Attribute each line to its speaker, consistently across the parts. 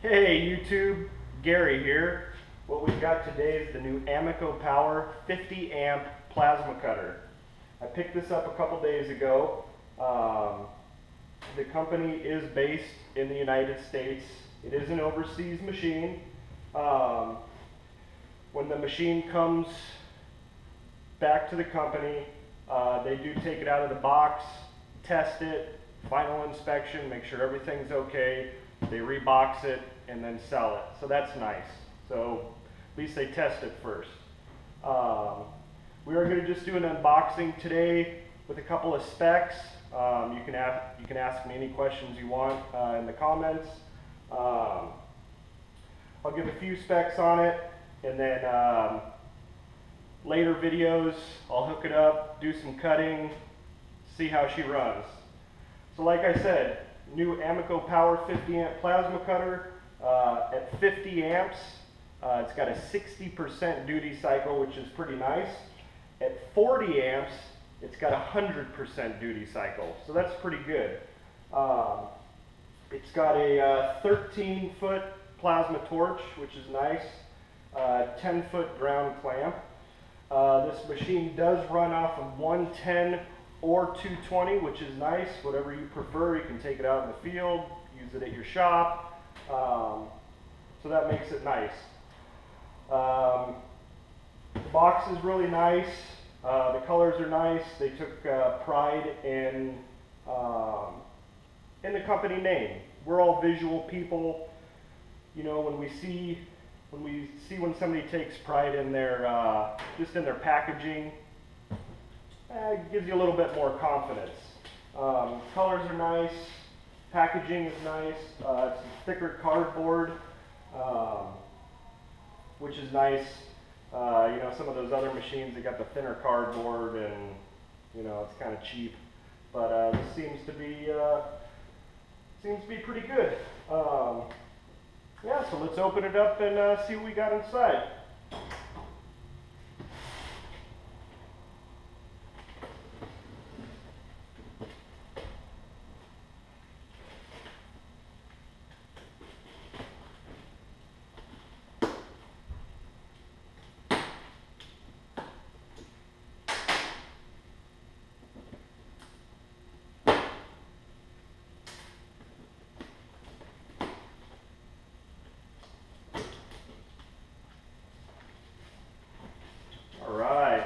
Speaker 1: Hey YouTube, Gary here. What we've got today is the new Amico Power 50 amp plasma cutter. I picked this up a couple days ago. The company is based in the United States. It is an overseas machine. When the machine comes back to the company, they do take it out of the box, test it, final inspection, make sure everything's okay. They rebox it and then sell it. So that's nice. So at least they test it first. We are going to just do an unboxing today with a couple of specs. You can ask me any questions you want in the comments. I'll give a few specs on it, and then later videos I'll hook it up, do some cutting, see how she runs. So like I said, new Amico Power 50 amp plasma cutter at 50 amps. It's got a 60% duty cycle, which is pretty nice. At 40 amps, it's got a 100% duty cycle, so that's pretty good. It's got a 13-foot plasma torch, which is nice. 10-foot ground clamp. This machine does run off of 110 or 220, which is nice. Whatever you prefer, you can take it out in the field, use it at your shop. So that makes it nice. The box is really nice. The colors are nice. They took pride in the company name. We're all visual people. You know, when we see when somebody takes pride in their just in their packaging, it gives you a little bit more confidence. Colors are nice. Packaging is nice. It's thicker cardboard, which is nice. You know, some of those other machines, they got the thinner cardboard, and you know, it's kind of cheap. But this seems to be pretty good. Yeah, so let's open it up and see what we got inside. Alright,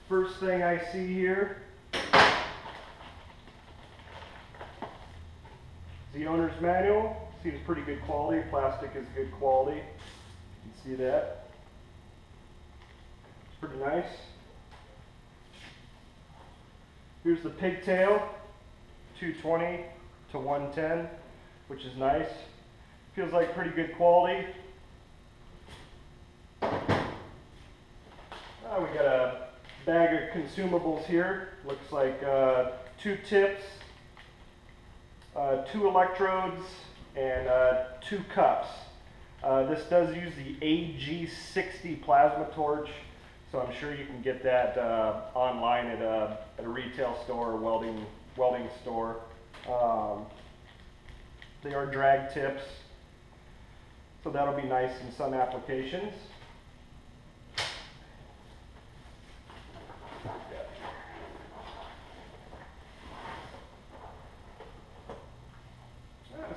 Speaker 1: first thing I see here is the owner's manual. Seems pretty good quality. Plastic is good quality. You can see that. It's pretty nice. Here's the pigtail, 220 to 110, which is nice. Feels like pretty good quality. We got a bag of consumables here. Looks like 2 tips, 2 electrodes, and 2 cups. This does use the AG60 plasma torch, so I'm sure you can get that online at a retail store or welding store. They are drag tips, so that'll be nice in some applications.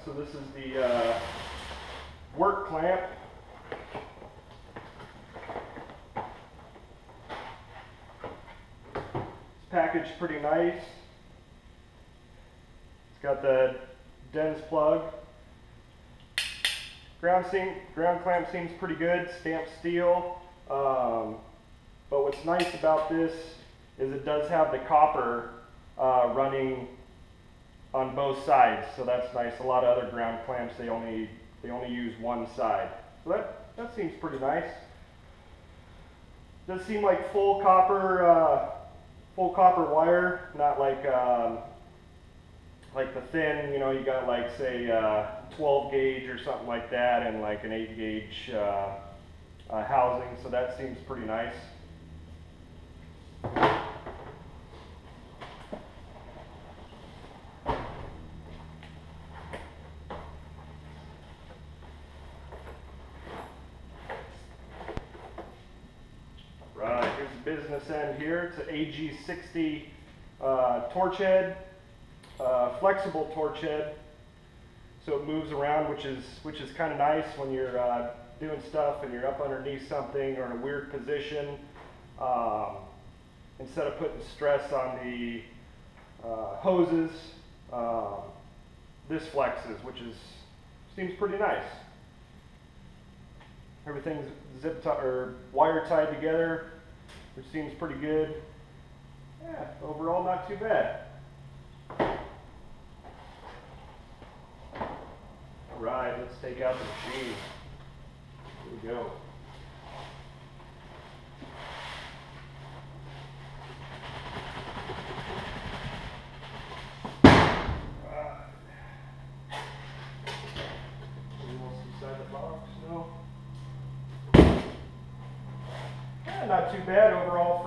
Speaker 1: So this is the work clamp. It's packaged pretty nice. It's got the DENS plug. Ground clamp seems pretty good, stamped steel. But what's nice about this is it does have the copper running on both sides, so that's nice. A lot of other ground clamps, they only use one side, so that seems pretty nice. Does seem like full copper wire, not like the thin. You know, you got like say 12 gauge or something like that, and like an 8 gauge housing. So that seems pretty nice. business end here. It's an AG60 torch head, flexible torch head, so it moves around, which is kind of nice when you're doing stuff and you're up underneath something or in a weird position. Instead of putting stress on the hoses, this flexes, which seems pretty nice. Everything's zip tie or wire tied together, which seems pretty good. Yeah, overall not too bad. All right, let's take out the machine. Here we go. Not too bad overall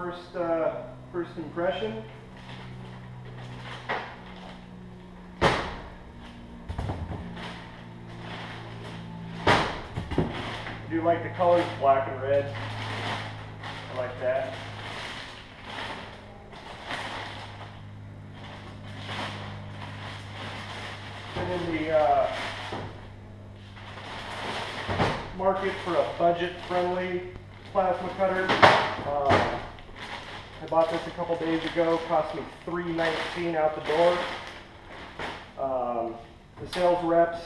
Speaker 1: first impression. I do like the colors black and red. I like that. Been in the market for a budget-friendly plasma cutter. I bought this a couple days ago. Cost me $3.19 out the door. The sales reps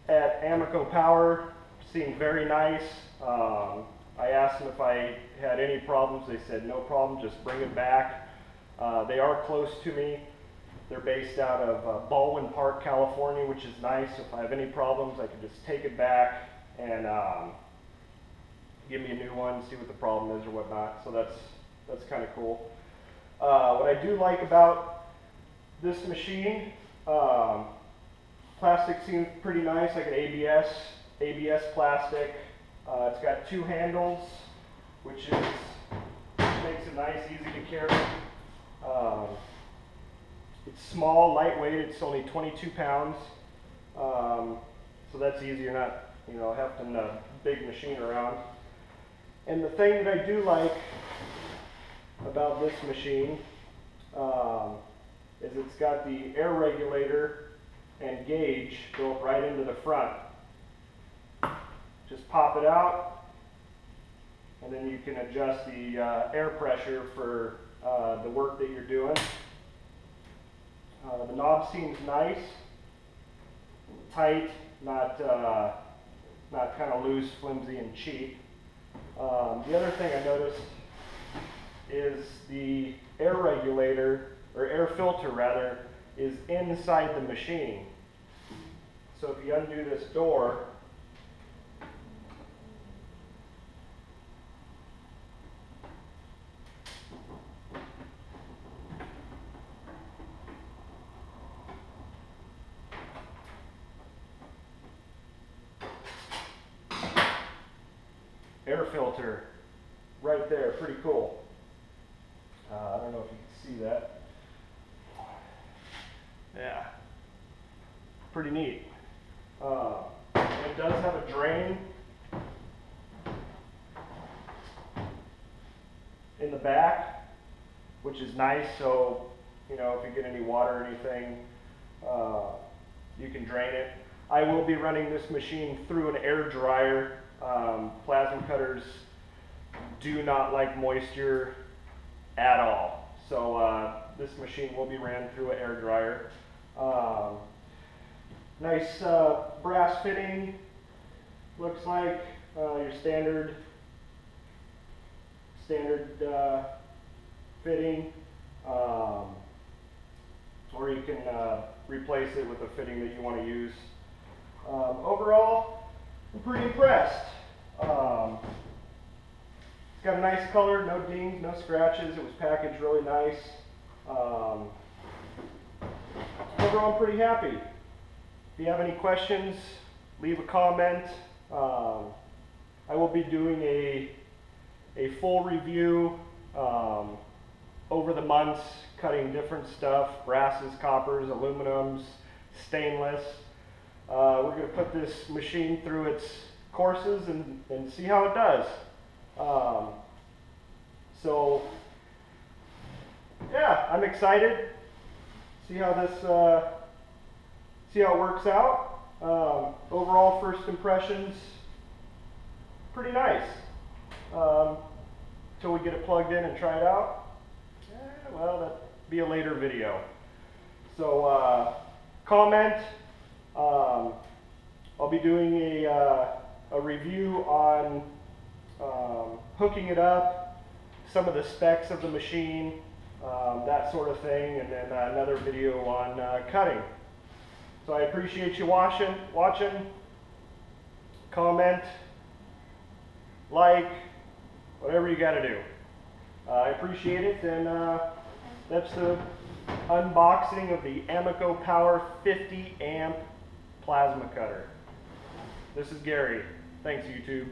Speaker 1: at Amico Power seemed very nice. I asked them if I had any problems. They said no problem, just bring it back. They are close to me. They're based out of Baldwin Park, California, which is nice. If I have any problems, I can just take it back and give me a new one, see what the problem is or whatnot. So that's kind of cool. What I do like about this machine, plastic seems pretty nice, like an ABS plastic. It's got two handles, which makes it nice, easy to carry. It's small, lightweight. It's only 22 pounds, so that's easy. You're not, having a big machine around. And the thing that I do like about this machine is it's got the air regulator and gauge built right into the front. Just pop it out, and then you can adjust the air pressure for the work that you're doing. The knob seems nice, tight, not kind of loose, flimsy, and cheap. The other thing I noticed is the air regulator, or air filter rather, is inside the machine. So if you undo this door, air filter right there, pretty cool. I don't know if you can see that. Yeah, pretty neat. It does have a drain in the back, which is nice. So, if you get any water or anything, you can drain it. I will be running this machine through an air dryer. Plasma cutters do not like moisture at all. So this machine will be ran through an air dryer. Nice brass fitting, looks like your standard fitting, or you can replace it with a fitting that you want to use. Overall, I'm pretty impressed. It's got a nice color, no dings, no scratches. It was packaged really nice. Overall, I'm pretty happy. If you have any questions, leave a comment. I will be doing a full review over the months, cutting different stuff, brasses, coppers, aluminums, stainless. We're going to put this machine through its courses and see how it does. So yeah, I'm excited. See how this, see how it works out. Overall first impressions, pretty nice. Till we get it plugged in and try it out. Well, that'll be a later video. So comment. I'll be doing a review on hooking it up, some of the specs of the machine, that sort of thing, and then another video on cutting. So I appreciate you watching. Comment, like, whatever you got to do. I appreciate it, and that's the unboxing of the Amico Power 50 amp plasma cutter. This is Gary. Thanks, YouTube.